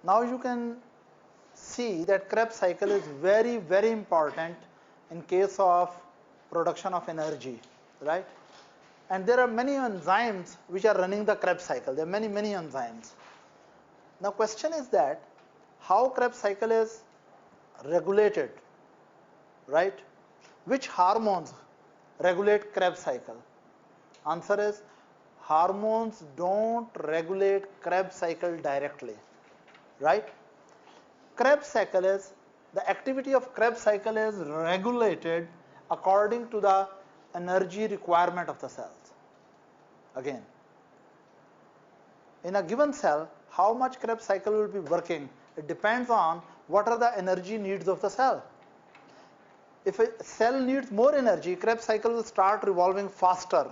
Now you can see that Krebs cycle is very, very important in case of production of energy, right? And there are many enzymes which are running the Krebs cycle. There are many, many enzymes. Now question is that how Krebs cycle is regulated, right? Which hormones regulate Krebs cycle? Answer is hormones don't regulate Krebs cycle directly, right? Krebs cycle is, the activity of Krebs cycle is regulated according to the energy requirement of the cells. Again, in a given cell, how much Krebs cycle will be working, it depends on what are the energy needs of the cell. If a cell needs more energy, Krebs cycle will start revolving faster.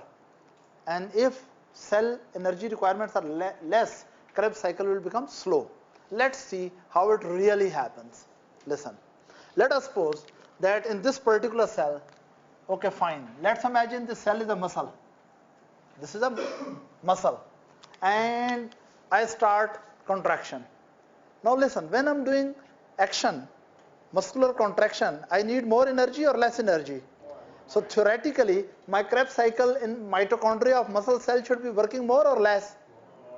And if cell energy requirements are less, Krebs cycle will become slow. Let's see how it really happens. Listen, let us suppose that in this particular cell, okay fine, let's imagine this cell is a muscle. This is a muscle and I start contraction. Now listen, when I'm doing action, muscular contraction, I need more energy or less energy? So theoretically, my Krebs cycle in mitochondria of muscle cell should be working more or less?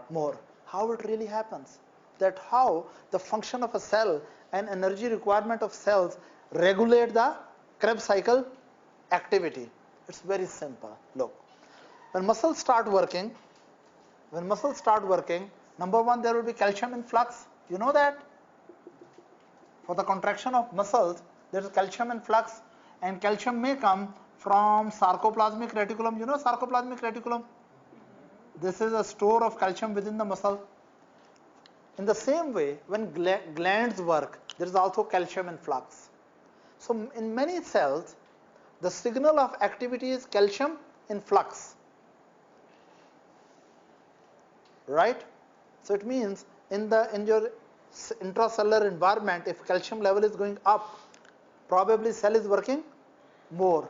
More. How it really happens? That how the function of a cell and energy requirement of cells regulate the Krebs cycle activity. It's very simple. Look, when muscles start working, number one, there will be calcium influx. You know that? For the contraction of muscles, there is calcium influx, and calcium may come from sarcoplasmic reticulum. You know sarcoplasmic reticulum? This is a store of calcium within the muscle. In the same way, when glands work, there is also calcium influx. So in many cells, the signal of activity is calcium influx, right? So it means in your intracellular environment, if calcium level is going up, probably cell is working more.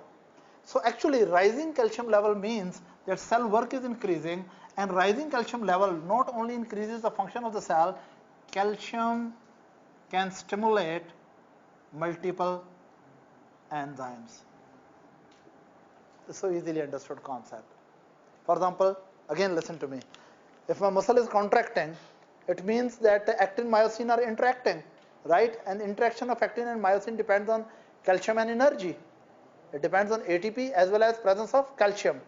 So actually rising calcium level means that cell work is increasing, and rising calcium level not only increases the function of the cell, calcium can stimulate multiple enzymes. It's so easily understood concept. For example, again listen to me. If my muscle is contracting, it means that the actin myosin are interacting, right? And interaction of actin and myosin depends on calcium and energy. It depends on ATP as well as presence of calcium.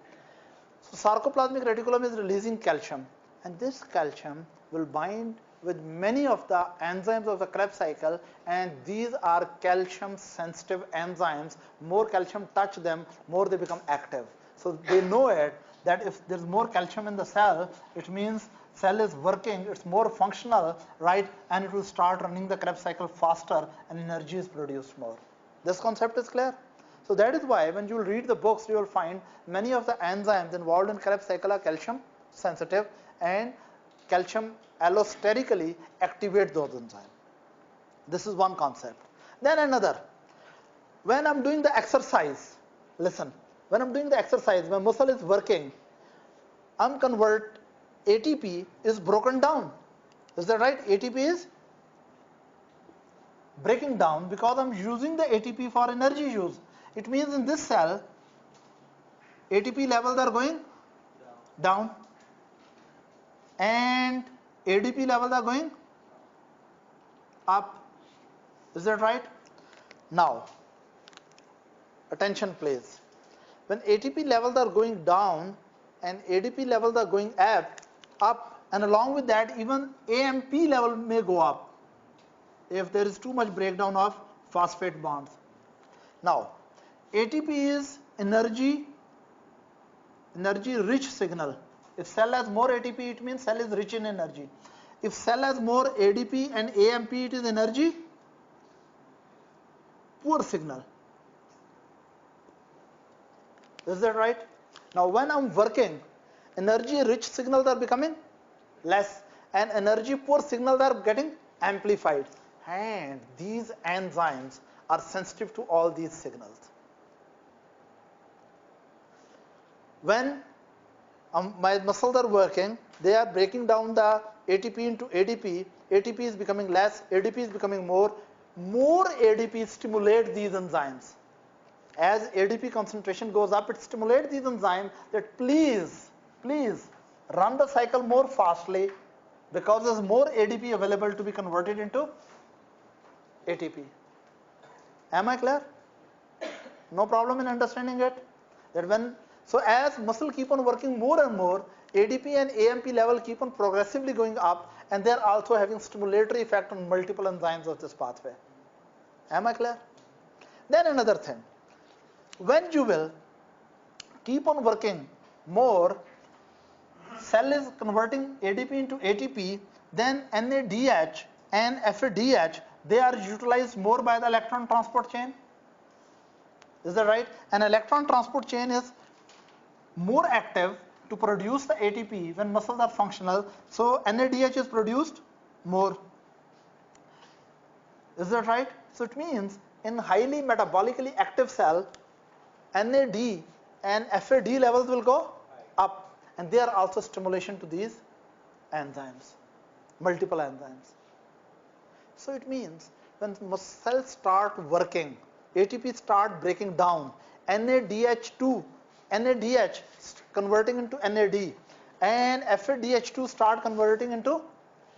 So sarcoplasmic reticulum is releasing calcium, and this calcium will bind with many of the enzymes of the Krebs cycle, and these are calcium sensitive enzymes. More calcium touch them, more they become active. So they know it that if there's more calcium in the cell, it means cell is working, it's more functional, right? And it will start running the Krebs cycle faster and energy is produced more. This concept is clear? So that is why when you will read the books, you will find many of the enzymes involved in Krebs cycle are calcium sensitive, and calcium allosterically activate those enzymes. This is one concept. Then another, when I'm doing the exercise, listen, when I'm doing the exercise, my muscle is working, ATP is broken down. Is that right? ATP is breaking down because I'm using the ATP for energy use. It means in this cell, ATP levels are going down and ADP levels are going up. Is that right? Now, attention please. When ATP levels are going down and ADP levels are going up, and along with that even AMP level may go up if there is too much breakdown of phosphate bonds. Now, ATP is energy rich signal. If cell has more ATP, it means cell is rich in energy. If cell has more ADP and AMP, it is energy poor signal. Is that right? Now when I'm working, energy rich signals are becoming less and energy poor signals are getting amplified, and these enzymes are sensitive to all these signals. When my muscles are working, they are breaking down the ATP into ADP, ATP is becoming less, ADP is becoming more ADP stimulates these enzymes. As ADP concentration goes up, it stimulates these enzymes that please run the cycle more fastly because there's more ADP available to be converted into ATP. Am I clear? No problem in understanding it? So as muscle keep on working more and more, ADP and AMP level keep on progressively going up, and they're also having stimulatory effect on multiple enzymes of this pathway. Am I clear? Then another thing, when you will keep on working more, cell is converting ADP into ATP, then NADH and FADH, they are utilized more by the electron transport chain. Is that right? An electron transport chain is more active to produce the ATP when muscles are functional, so NADH is produced more. Is that right? So it means in highly metabolically active cell, NAD and FAD levels will go up, and they are also stimulation to these enzymes, multiple enzymes. So it means when cells start working, ATP start breaking down, NADH converting into NAD, and FADH2 start converting into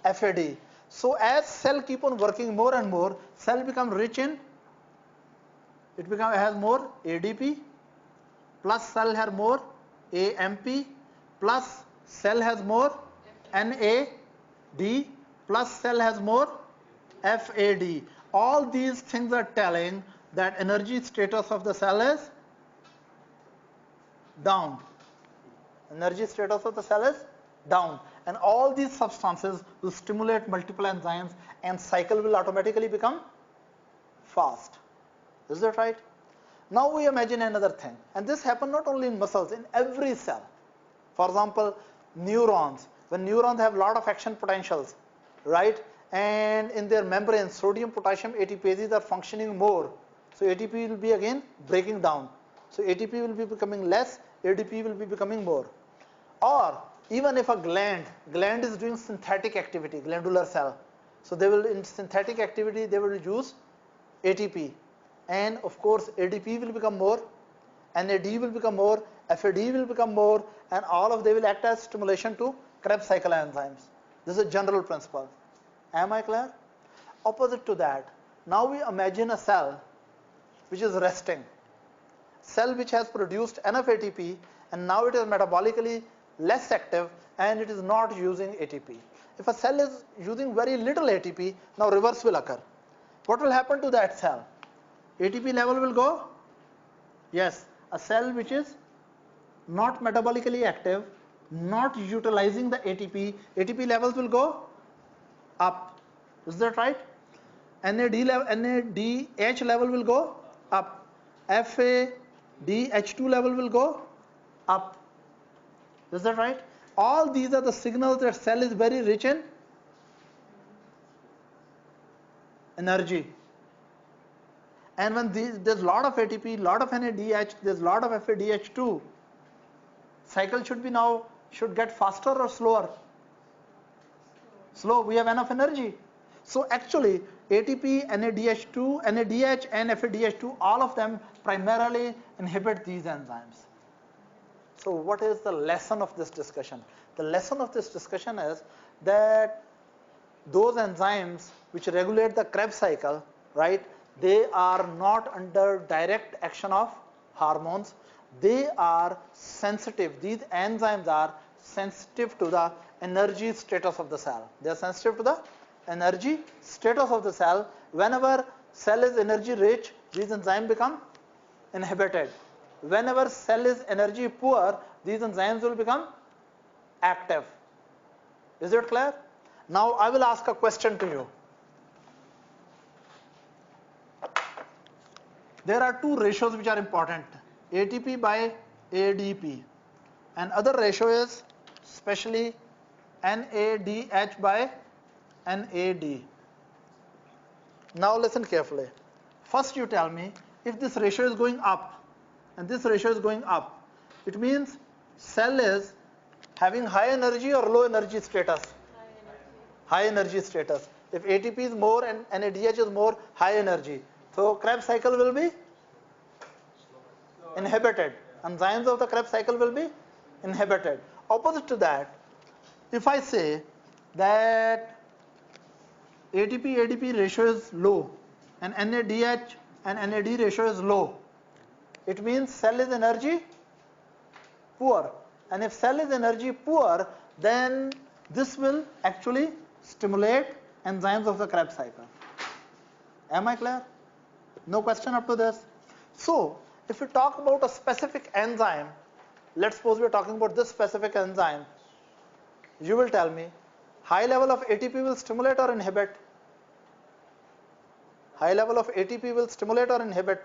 FAD. So as cell keep on working more and more, cell become rich in, has more ADP, plus cell has more AMP, plus cell has more NAD, plus cell has more FAD. All these things are telling that energy status of the cell is down. Energy status of the cell is down. And all these substances will stimulate multiple enzymes, and cycle will automatically become fast. Is that right? Now we imagine another thing. And this happens not only in muscles, in every cell. For example, neurons. When neurons have a lot of action potentials, right? And in their membranes, sodium, potassium, ATPases are functioning more. So ATP will be again breaking down. So ATP will be becoming less, ADP will be becoming more. Or even if a gland is doing synthetic activity, glandular cell, so they will, in synthetic activity, they will use ATP. And of course, ADP will become more, NAD will become more, FAD will become more, and all of they will act as stimulation to Krebs cycle enzymes. This is a general principle. Am I clear? Opposite to that, now we imagine a cell which is resting. Cell which has produced enough ATP, and now it is metabolically less active and it is not using ATP. If a cell is using very little ATP, now reverse will occur. What will happen to that cell? ATP level will go? Yes. A cell which is not metabolically active, not utilizing the ATP levels will go up. Is that right? NADH level will go up. FADH2 level will go up. Is that right? All these are the signals that cell is very rich in energy. And when there's a lot of ATP, lot of NADH, there's a lot of FADH2, cycle should get faster or slower? Slow. We have enough energy. So actually ATP, NADH2, NADH and FADH2, all of them primarily inhibit these enzymes. So what is the lesson of this discussion? The lesson of this discussion is that those enzymes which regulate the Krebs cycle, right, they are not under direct action of hormones. They are sensitive. These enzymes are sensitive to the energy status of the cell. They are sensitive to the energy status of the cell. Whenever cell is energy rich, these enzymes become inhibited. Whenever cell is energy poor, these enzymes will become active. Is it clear? Now I will ask a question to you. There are two ratios which are important, ATP by ADP, and other ratio is especially NADH by NAD. Now listen carefully. First you tell me, if this ratio is going up and this ratio is going up, it means cell is having high energy or low energy status? high energy status. If ATP is more and NADH is more, high energy. So Krebs cycle will be inhibited. Enzymes of the Krebs cycle will be inhibited. Opposite to that, if I say that ATP ADP ratio is low and NADH and NAD ratio is low, it means cell is energy poor. And if cell is energy poor, then this will actually stimulate enzymes of the Krebs cycle. Am I clear? No question up to this? So, if we talk about a specific enzyme, let's suppose we are talking about this specific enzyme, you will tell me, high level of ATP will stimulate or inhibit? High level of ATP will stimulate or inhibit?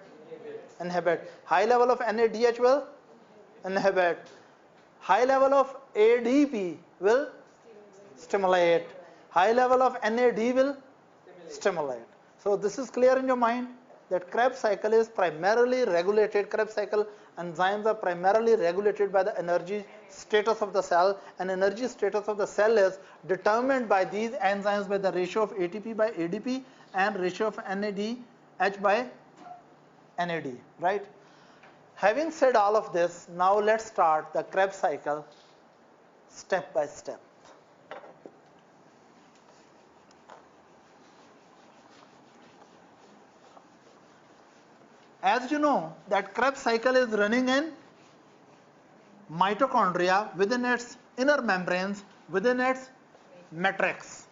Inhibit. High level of NADH will inhibit. High level of ADP will stimulate. High level of NAD will stimulate. So this is clear in your mind that Krebs cycle is primarily regulated. Krebs cycle enzymes are primarily regulated by the energy status of the cell, and energy status of the cell is determined by these enzymes by the ratio of ATP by ADP and ratio of NADH by NAD, right? Having said all of this, now let's start the Krebs cycle step by step. As you know that Krebs cycle is running in mitochondria within its inner membranes, within its matrix,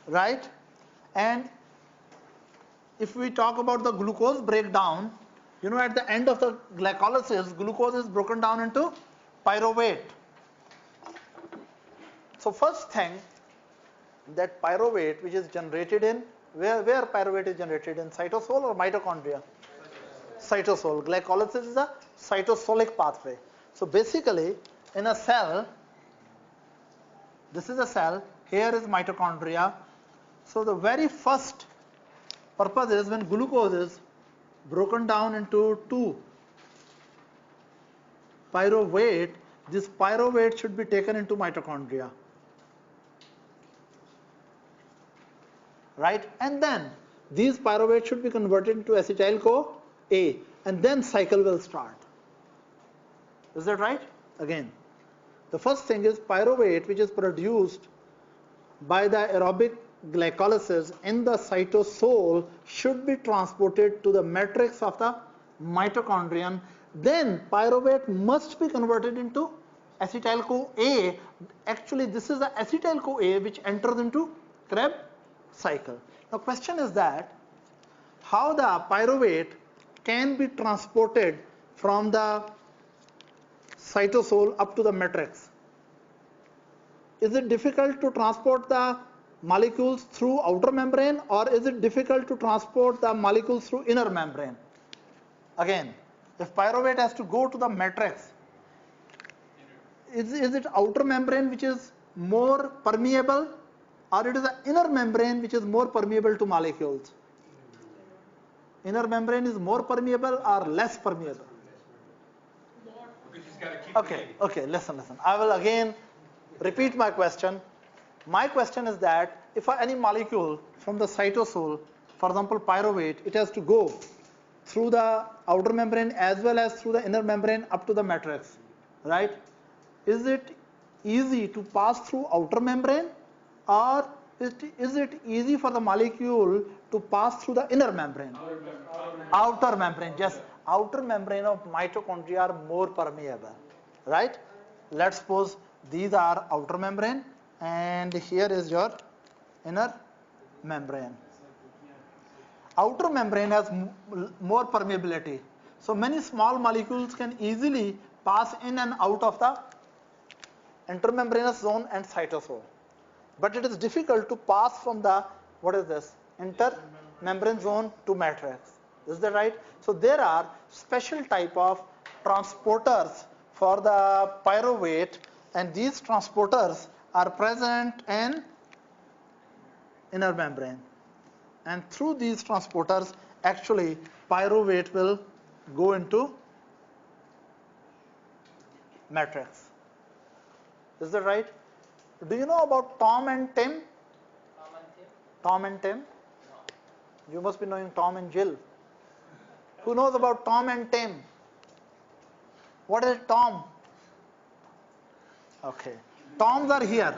right? And if we talk about the glucose breakdown, you know, at the end of the glycolysis, glucose is broken down into pyruvate. So first thing, that pyruvate which is generated in, where pyruvate is generated in, cytosol or mitochondria? Cytosol. Glycolysis is a cytosolic pathway. So basically, in a cell, this is a cell, here is mitochondria. So the very first purpose is when glucose is broken down into two pyruvate, this pyruvate should be taken into mitochondria, right? And then these pyruvates should be converted into acetyl-CoA, and then cycle will start. Is that right? Again, the first thing is pyruvate, which is produced by the aerobic glycolysis in the cytosol, should be transported to the matrix of the mitochondrion. Then pyruvate must be converted into acetyl-CoA. Actually, this is the acetyl-CoA which enters into Krebs cycle. Now, question is that how the pyruvate can be transported from the cytosol up to the matrix. Is it difficult to transport the molecules through outer membrane, or is it difficult to transport the molecules through inner membrane? Again, if pyruvate has to go to the matrix, is it outer membrane which is more permeable, or it is the inner membrane which is more permeable to molecules? Inner membrane is more permeable or less permeable? Okay, listen. I will again repeat my question. My question is that if any molecule from the cytosol, for example pyruvate, it has to go through the outer membrane as well as through the inner membrane up to the matrix, right? Is it easy to pass through outer membrane, or is it easy for the molecule to pass through the inner membrane? Outer membrane, yes. Outer membrane of mitochondria are more permeable, right? Let's suppose these are outer membrane and here is your inner membrane. Outer membrane has more permeability. So many small molecules can easily pass in and out of the intermembranous zone and cytosol. But it is difficult to pass from the, intermembrane zone to matrix. Is that right? So there are special type of transporters for the pyruvate, and these transporters are present in inner membrane. And through these transporters, actually pyruvate will go into matrix. Is that right? Do you know about Tom and Tim? Tom and Tim? You must be knowing Tom and Jill. Who knows about Tom and Tim? What is Tom? Okay. Toms are here.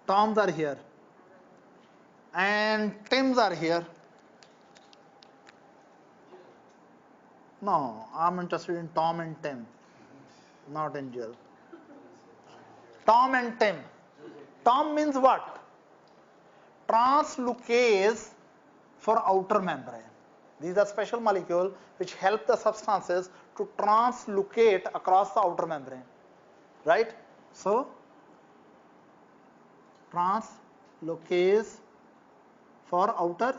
Toms are here. And Tims are here. No, I'm interested in Tom and Tim, not in Jill. Tom and Tim. Tom means what? Translocase for outer membrane. These are special molecules which help the substances to translocate across the outer membrane. Right? So, translocase for outer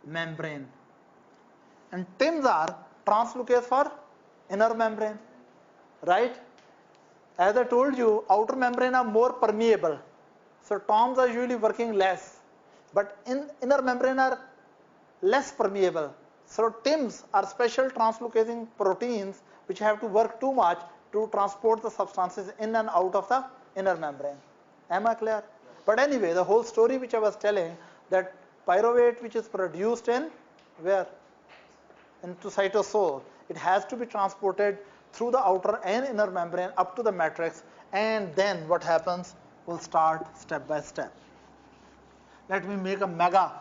membrane. And TIMs are translocase for inner membrane. Right? As I told you, outer membrane are more permeable. So TOMs are usually working less. But in inner membrane are less permeable. So TIMs are special translocating proteins which have to work too much to transport the substances in and out of the inner membrane. Am I clear? But anyway, the whole story which I was telling, that pyruvate which is produced in where? Into cytosol, it has to be transported through the outer and inner membrane up to the matrix, and then what happens? We'll start step by step. Let me make a mega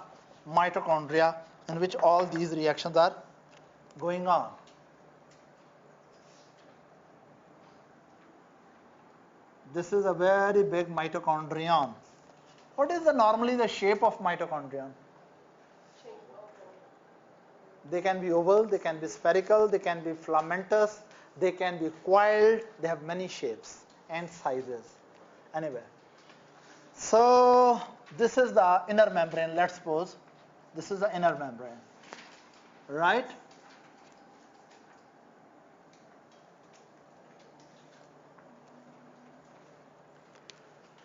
mitochondria in which all these reactions are going on. This is a very big mitochondrion. What is normally the shape of mitochondrion? They can be oval, they can be spherical, they can be filamentous, they can be coiled, they have many shapes and sizes. Anyway, so this is the inner membrane, let's suppose. This is the inner membrane, right?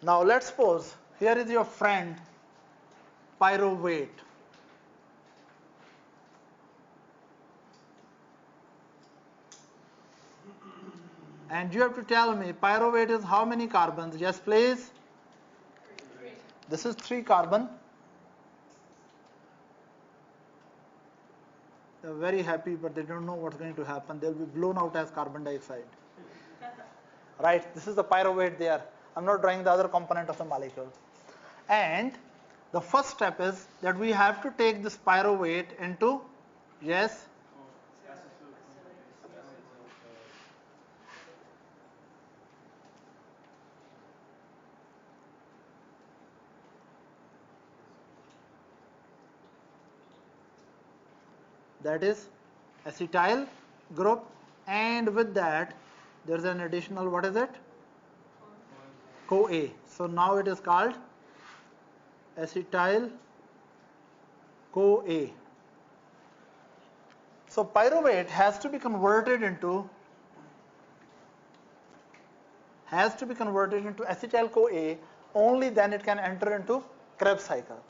Now let's suppose here is your friend pyruvate. And you have to tell me pyruvate is how many carbons? Yes, please. 3. This is 3 carbon. They're very happy, but they don't know what's going to happen. They'll be blown out as carbon dioxide. Right? This is the pyruvate there. I'm not drawing the other component of the molecule. And the first step is that we have to take this pyruvate into, yes, that is acetyl group, and with that there's an additional, what is it? CoA. So now it is called acetyl CoA. So pyruvate has to be converted into acetyl CoA, only then it can enter into Krebs cycle.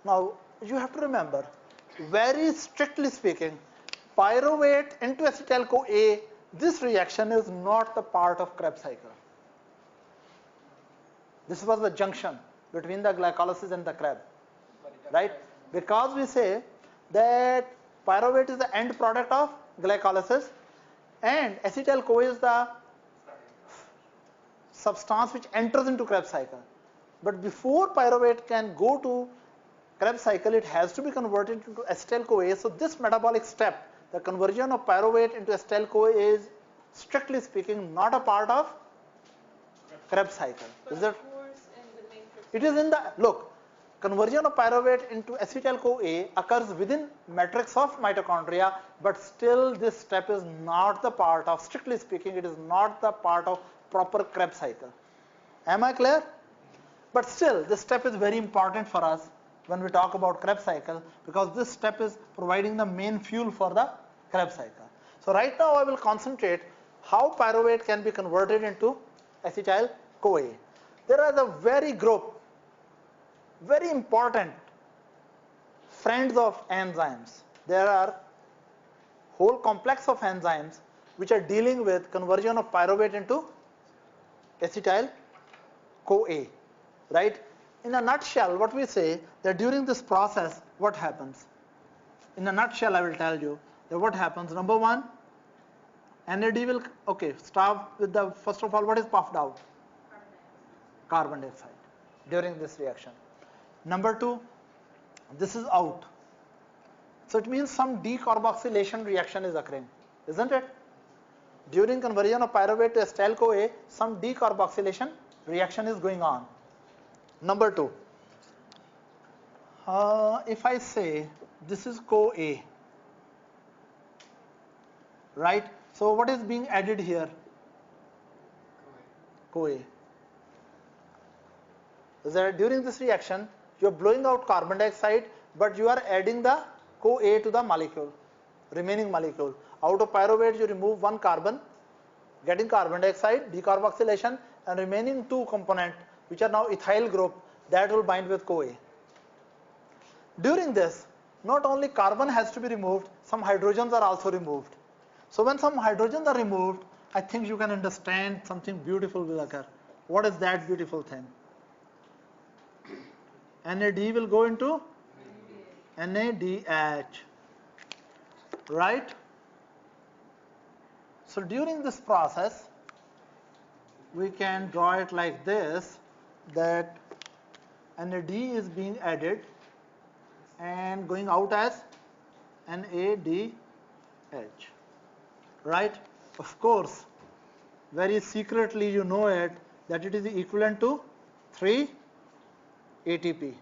Now you have to remember, very strictly speaking, pyruvate into acetyl CoA, this reaction is not the part of Krebs cycle. This was the junction between the glycolysis and the Kreb, right? Because we say that pyruvate is the end product of glycolysis and acetyl CoA is the substance which enters into Krebs cycle. But before pyruvate can go to Krebs cycle, it has to be converted into acetyl CoA. So this metabolic step, the conversion of pyruvate into acetyl CoA, is strictly speaking not a part of Krebs cycle. Is it? It is in the, look, conversion of pyruvate into acetyl CoA occurs within matrix of mitochondria, but still this step is not the part of, strictly speaking, it is not the part of proper Krebs cycle. Am I clear? But still, this step is very important for us when we talk about Krebs cycle, because this step is providing the main fuel for the Krebs cycle. So right now I will concentrate how pyruvate can be converted into acetyl CoA. There are the very important friends of enzymes. There are whole complex of enzymes which are dealing with conversion of pyruvate into acetyl CoA, right? in a nutshell, what we say that during this process, what happens? In a nutshell, I will tell you that what happens. Number one, NAD will, okay, start with the, first of all, what is puffed out? Carbon dioxide during this reaction. Number two, this is out. So it means some decarboxylation reaction is occurring, isn't it? During conversion of pyruvate to acetyl CoA, some decarboxylation reaction is going on. Number two, if I say this is CoA, right? So what is being added here? CoA. Is that during this reaction, you are blowing out carbon dioxide, but you are adding the CoA to the molecule, remaining molecule. Out of pyruvate, you remove one carbon, getting carbon dioxide, decarboxylation, and remaining two components, which are now ethyl group, that will bind with CoA. During this, not only carbon has to be removed, some hydrogens are also removed. So when some hydrogens are removed, I think you can understand something beautiful will occur. What is that beautiful thing? NAD will go into NADH, right? So during this process, we can draw it like this, that NAD is being added and going out as NADH, right? Of course, very secretly you know it, that it is equivalent to 3 ATP.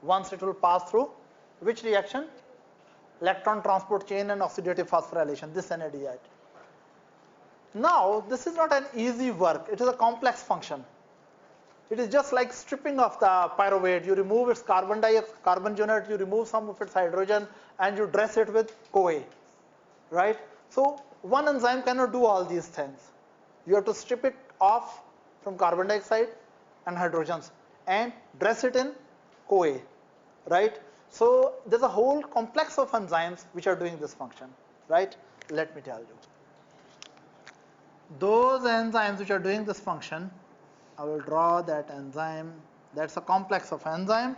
Once it will pass through which reaction? Electron transport chain and oxidative phosphorylation, this NADH. Now, this is not an easy work, it is a complex function. It is just like stripping of the pyruvate. You remove its carbon unit, you remove some of its hydrogen, and you dress it with CoA, right? So one enzyme cannot do all these things. You have to strip it off from carbon dioxide and hydrogens and dress it in CoA, right? So there's a whole complex of enzymes which are doing this function, right? Let me tell you. Those enzymes which are doing this function, I will draw that enzyme. That's a complex of enzyme.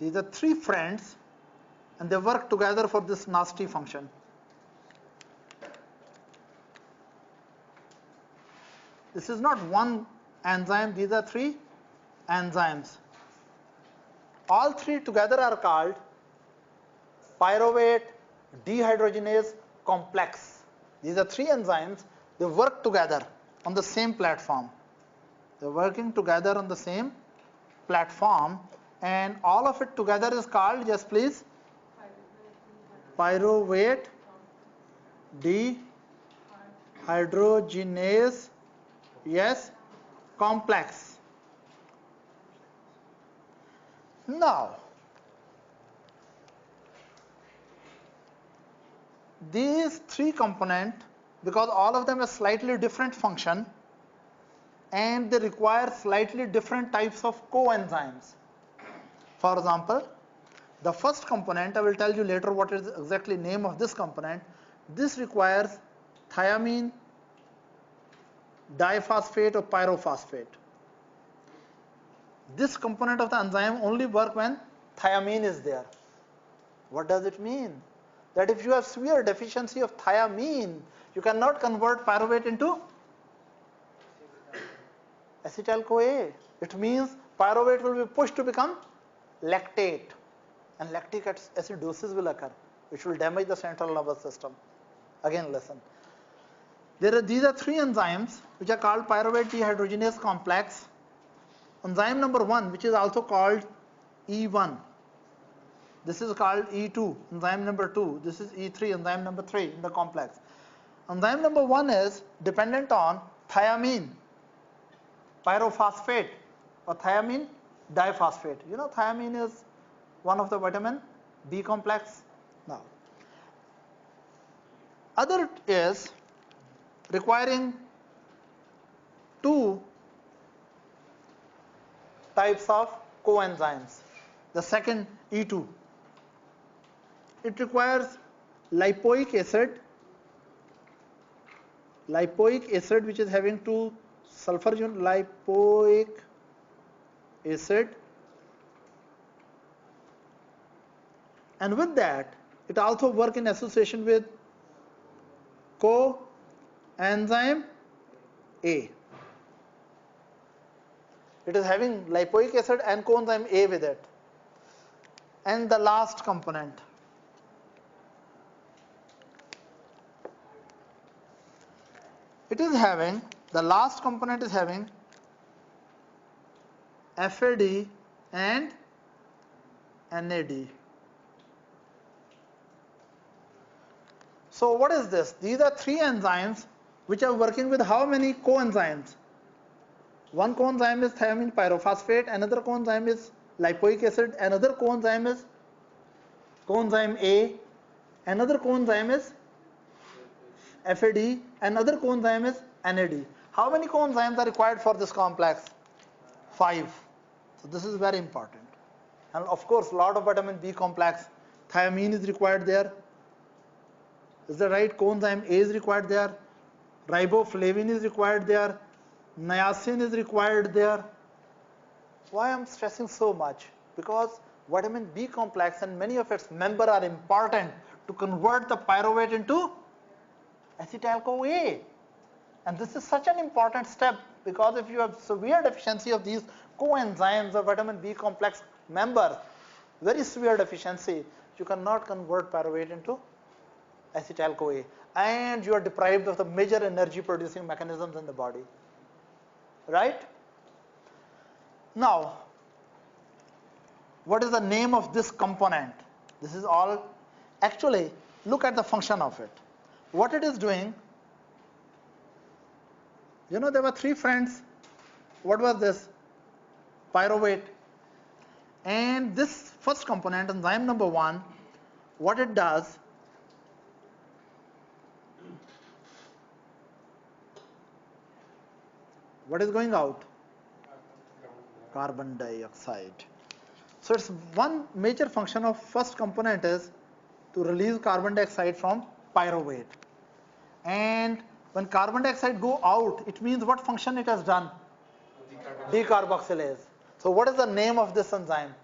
These are three friends, and they work together for this nasty function. This is not one enzyme, these are three enzymes. All three together are called pyruvate dehydrogenase complex. These are three enzymes, they work together on the same platform. They're working together on the same platform, and all of it together is called, yes please, pyruvate dehydrogenase, yes, complex. Now, these three components, because all of them have slightly different function and they require slightly different types of coenzymes. For example, the first component, I will tell you later what is exactly name of this component. This requires thiamine diphosphate or pyrophosphate. This component of the enzyme only work when thiamine is there. What does it mean? That if you have severe deficiency of thiamine, you cannot convert pyruvate into acetyl CoA. It means pyruvate will be pushed to become lactate, and lactic acidosis will occur, which will damage the central nervous system. Again, listen. These are three enzymes which are called pyruvate dehydrogenase complex. Enzyme number 1, which is also called E1. This is called E2, enzyme number 2. This is E3, enzyme number 3 in the complex. Enzyme number 1 is dependent on thiamine pyrophosphate or thiamine diphosphate. You know, thiamine is one of the vitamin B complex. Now, other is requiring two types of coenzymes. the second E2. It requires lipoic acid which is having two sulfur unit, lipoic acid, and with that it also work in association with coenzyme A. It is having lipoic acid and coenzyme A with it. And the last component, the last component is having FAD and NAD. So what is this? These are three enzymes which are working with how many coenzymes? One coenzyme is thiamine pyrophosphate, another coenzyme is lipoic acid, another coenzyme is coenzyme A, another coenzyme is FAD, another coenzyme is NAD. How many coenzymes are required for this complex? 5. So this is very important. And of course, a lot of vitamin B complex, thiamine is required there. Is that right? Coenzyme A is required there. Riboflavin is required there. Niacin is required there. Why I'm stressing so much? Because vitamin B complex and many of its members are important to convert the pyruvate into acetyl-CoA. And this is such an important step, because if you have severe deficiency of these coenzymes or vitamin B complex members, very severe deficiency, you cannot convert pyruvate into acetyl-CoA, and you are deprived of the major energy producing mechanisms in the body. Right? Now, what is the name of this component? This is all, actually, look at the function of it. What it is doing, you know, there were three friends. What was this? Pyruvate. And this first component, enzyme number 1, what it does, what is going out? Carbon dioxide. So it's one major function of first component is to release carbon dioxide from pyruvate. And when carbon dioxide go out, it means what function it has done? Decarboxylase. So what is the name of this enzyme?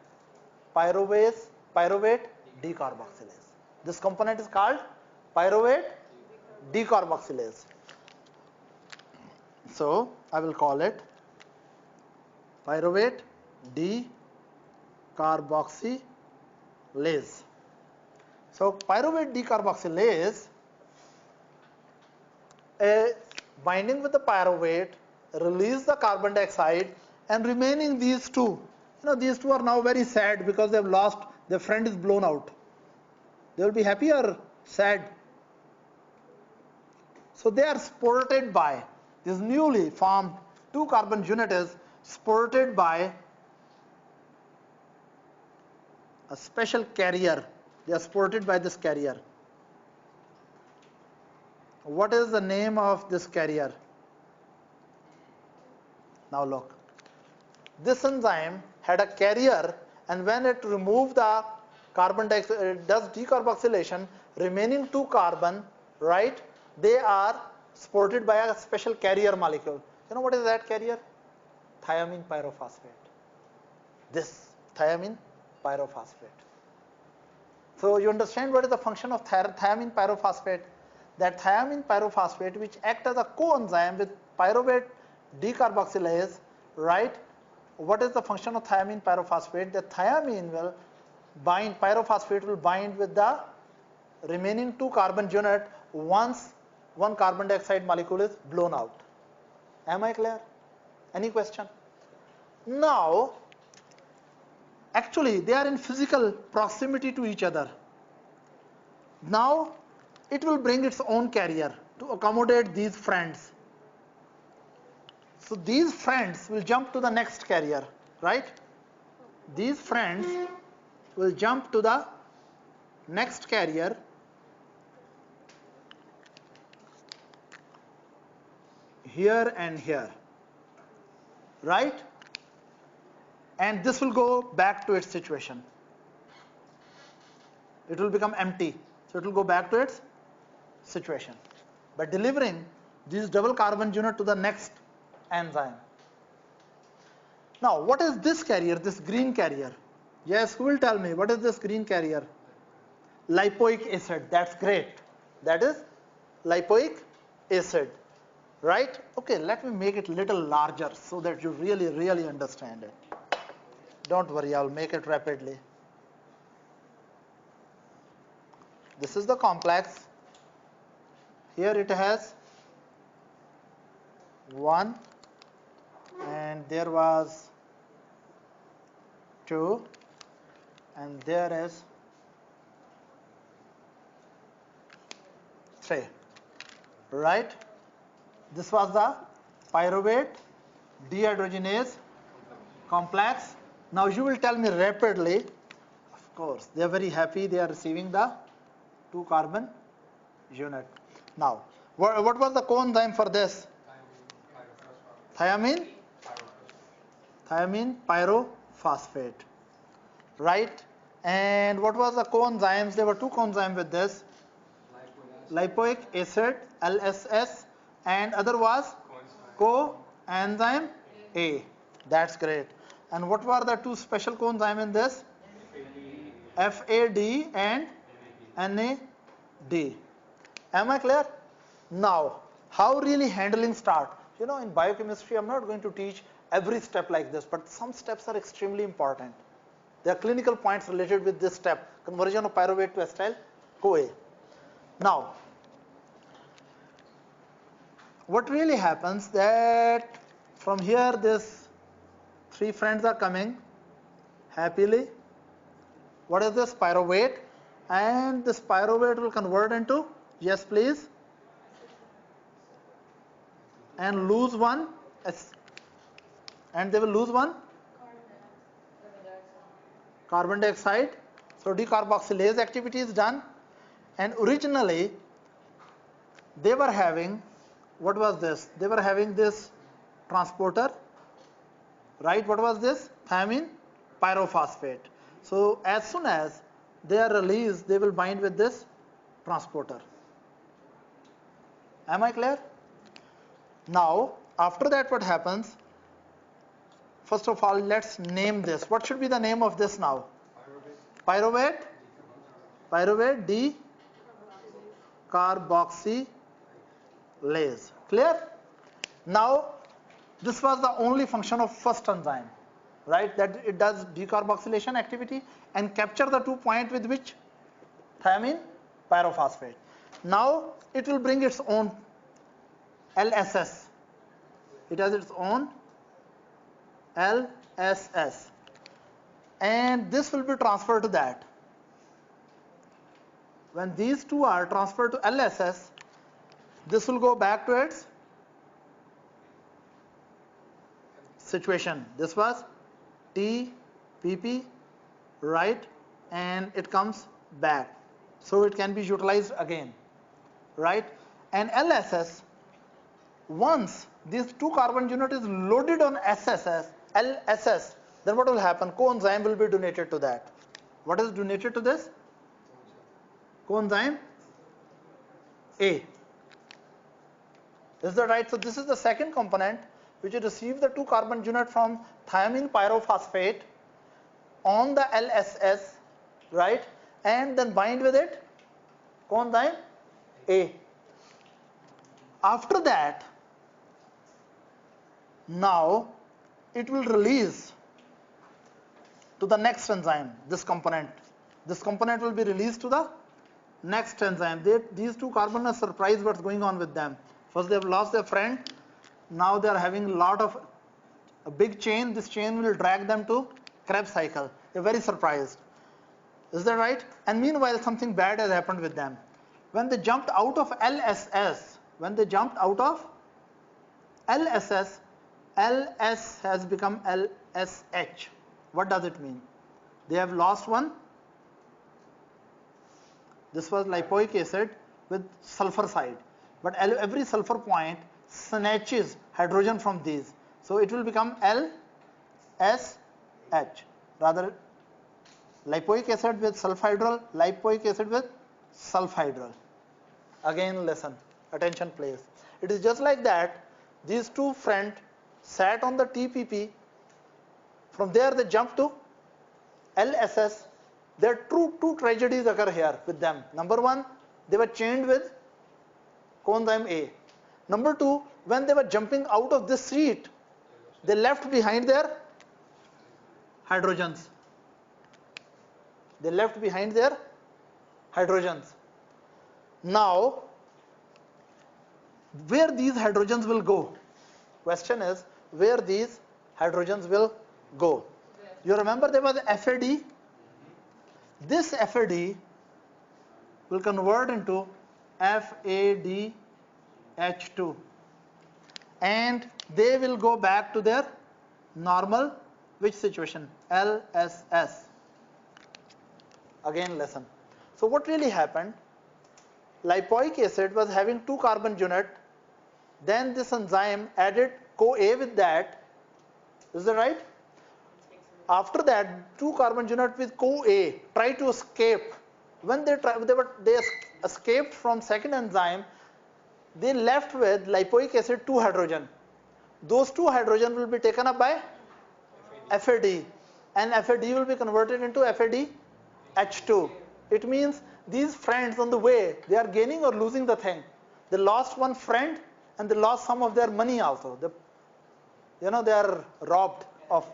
Pyruvate decarboxylase. This component is called pyruvate decarboxylase. So I will call it pyruvate decarboxylase. So pyruvate decarboxylase, binding with the pyruvate, release the carbon dioxide, and remaining these two. You know, these two are now very sad because they have lost, their friend is blown out. They will be happy or sad? So they are supported by this newly formed 2 carbon unit is supported by a special carrier. They are supported by this carrier. What is the name of this carrier? Now look, this enzyme had a carrier, and when it removed the carbon dioxide, it does decarboxylation, remaining 2 carbon, right, they are supported by a special carrier molecule. You know what is that carrier? Thiamine pyrophosphate. This thiamine pyrophosphate. So you understand what is the function of thiamine pyrophosphate? That thiamine pyrophosphate, which act as a coenzyme with pyruvate decarboxylase, right? What is the function of thiamine pyrophosphate? The thiamine will bind, pyrophosphate will bind with the remaining 2 carbon unit once 1 carbon dioxide molecule is blown out. Am I clear? Any question? Now, actually they are in physical proximity to each other. Now it will bring its own carrier to accommodate these friends. So these friends will jump to the next carrier, right? These friends will jump to the next carrier, here and here, right? and this will go back to its situation. It will become empty. So it will go back to its situation by delivering these double carbon unit to the next enzyme. Now, what is this carrier, this green carrier? Yes, who will tell me what is this green carrier? Lipoic acid. That's great. That is lipoic acid, right? Okay, let me make it a little larger so that you really understand it. Don't worry, I'll make it rapidly. This is the complex. Here it has 1 and there was 2 and there is 3, right? This was the pyruvate dehydrogenase complex. Now you will tell me rapidly. Of course, they are very happy they are receiving the 2 carbon unit. Now, what was the coenzyme for this? Thiamine pyrophosphate, right? And what was the coenzymes? There were 2 coenzymes with this. Lipoic acid, LSS, and other was coenzyme A. That's great. And what were the 2 special coenzymes in this? FAD and NAD. Am I clear? Now, how really handling start? You know, in biochemistry, I'm not going to teach every step like this, but some steps are extremely important. There are clinical points related with this step, conversion of pyruvate to acetyl CoA. Now, what really happens that from here this 3 friends are coming happily. What is this? Pyruvate, and this pyruvate will convert into, yes please, and lose 1, and they will lose 1 carbon dioxide. So decarboxylase activity is done, and originally they were having, what was this? They were having this transporter, right? What was this? Thiamine pyrophosphate. So as soon as they are released, they will bind with this transporter. Am I clear? Now, after that what happens? First of all, let's name this. What should be the name of this now? Pyruvate decarboxylase. Clear? Now, this was the only function of first enzyme, right? That it does decarboxylation activity and capture the 2 points with which? Thiamine pyrophosphate. Now, it will bring its own LSS. It has its own LSS. And this will be transferred to that. When these 2 are transferred to LSS, this will go back to its situation. This was TPP, right? And it comes back. So it can be utilized again, right? And LSS, once this 2 carbon unit is loaded on LSS, then what will happen? Coenzyme will be donated to that. What is donated to this? Coenzyme A. Is that right? So this is the second component which receives the 2 carbon unit from thiamine pyrophosphate on the LSS, right? And then bind with it coenzyme A. After that, now it will release to the next enzyme, this component. This component will be released to the next enzyme. These 2 carbon are surprised what's going on with them. First they have lost their friend. Now they are having a big chain. This chain will drag them to Kreb cycle. They're very surprised. Is that right? And meanwhile, something bad has happened with them. When they jumped out of LSS, LS has become LSH. What does it mean? They have lost 1. This was lipoic acid with sulfur side. But every sulfur point snatches hydrogen from these. So it will become LSH. H. Rather, lipoic acid with sulfhydryl, lipoic acid with sulfhydryl. Again listen, attention please. It is just like that. These two friends sat on the TPP. From there they jumped to LSS. There are two tragedies occur here with them. Number one, they were chained with coenzyme A. Number two, when they were jumping out of this seat, they left behind their hydrogens. They left behind their hydrogens. Now, where these hydrogens will go? Question is, where these hydrogens will go? You remember there was FAD? This FAD will convert into FADH2 and they will go back to their normal which situation? LSS. Again listen. So what really happened? Lipoic acid was having 2 carbon unit, then this enzyme added CoA with that. Is that right? After that, 2 carbon unit with CoA try to escape. When they escaped from second enzyme, they left with lipoic acid 2 hydrogen. Those 2 hydrogen will be taken up by FAD, and FAD will be converted into FADH2. It means these friends on the way, they are gaining or losing the thing. They lost one friend and they lost some of their money also. They are robbed of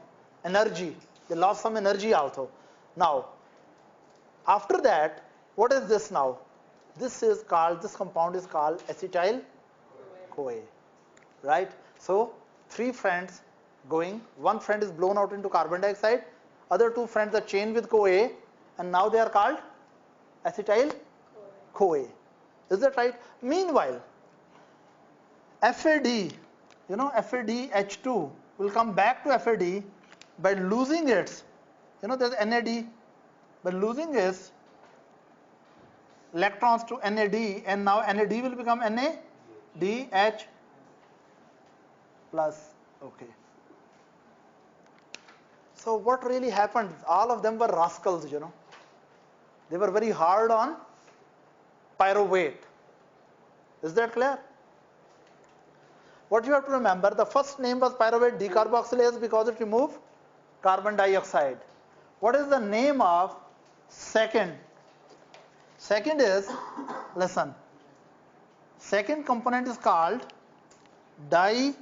energy. They lost some energy also. Now, after that, what is this now? This compound is called acetyl-CoA, right? So, 3 friends going, one friend is blown out into carbon dioxide, other 2 friends are chained with CoA, and now they are called acetyl-CoA. Is that right? Meanwhile, FAD, FADH2 will come back to FAD by losing its, there's NAD, by losing its electrons to NAD, and now NAD will become NADH plus. Okay. So what really happened? All of them were rascals, They were very hard on pyruvate. Is that clear? What you have to remember, the first name was pyruvate decarboxylase because it removed carbon dioxide. What is the name of second? Second is, listen, second component is called dihydro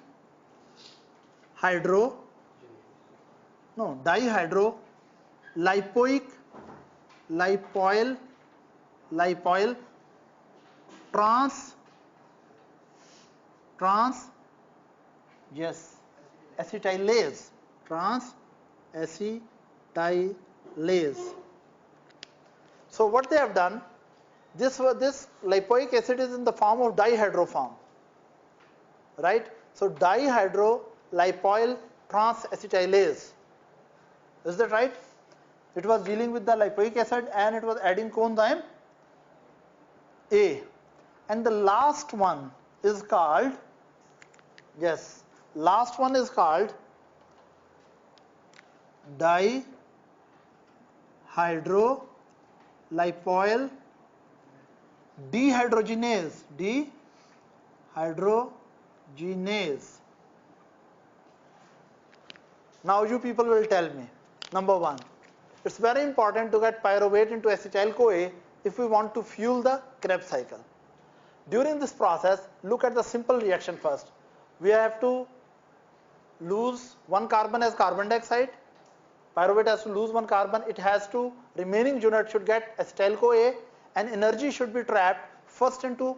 lipoyl acetylase, acetylase. So what they have done, this lipoic acid is in the form of dihydro form, right? So dihydrolipoyl acetylase. Is that right? It was dealing with the lipoic acid and it was adding coenzyme A. And the last one is called, dihydrolipoyl dehydrogenase. Now you people will tell me, number one, it's very important to get pyruvate into acetyl-CoA if we want to fuel the Krebs cycle. During this process, look at the simple reaction first. We have to lose one carbon as carbon dioxide. Pyruvate has to lose one carbon. It has to, remaining unit should get acetyl-CoA, and energy should be trapped first into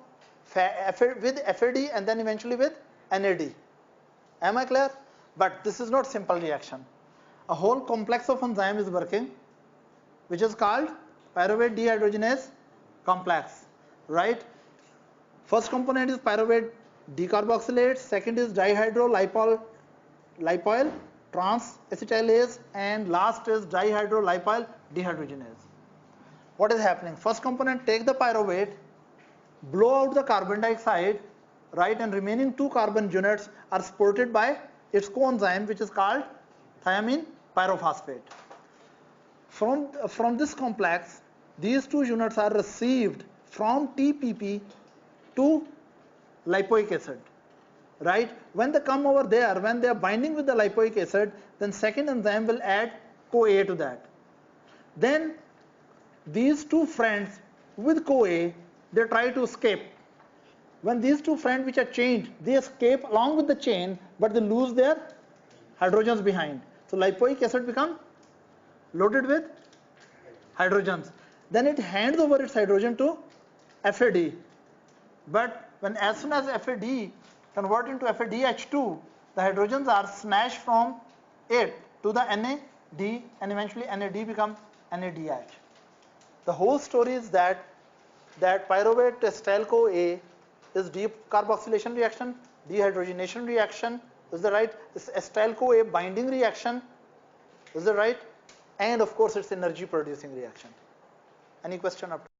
with FAD and then eventually with NAD. Am I clear? But this is not simple reaction. A whole complex of enzyme is working, which is called pyruvate dehydrogenase complex, right? First component is pyruvate decarboxylate, second is dihydrolipoyl acetylase, and last is dihydrolipoyl dehydrogenase. What is happening? First component, take the pyruvate, blow out the carbon dioxide, right, and remaining 2 carbon units are supported by its coenzyme, which is called thiamine pyrophosphate. From this complex, these two units are received from TPP to lipoic acid, right? When they come over there, when they are binding with the lipoic acid, then second enzyme will add CoA to that. Then these two friends with CoA, they try to escape. When these two friends which are chained, they escape along with the chain, but they lose their hydrogens behind. So lipoic acid becomes loaded with hydrogens. Then it hands over its hydrogen to FAD. But when as soon as FAD convert into FADH2, the hydrogens are snatched from it to the NAD, and eventually NAD becomes NADH. The whole story is that pyruvate acetyl CoA is decarboxylation reaction, dehydrogenation reaction, is that right? It's acetyl CoA binding reaction, is that right? And of course it's energy producing reaction. Any question up to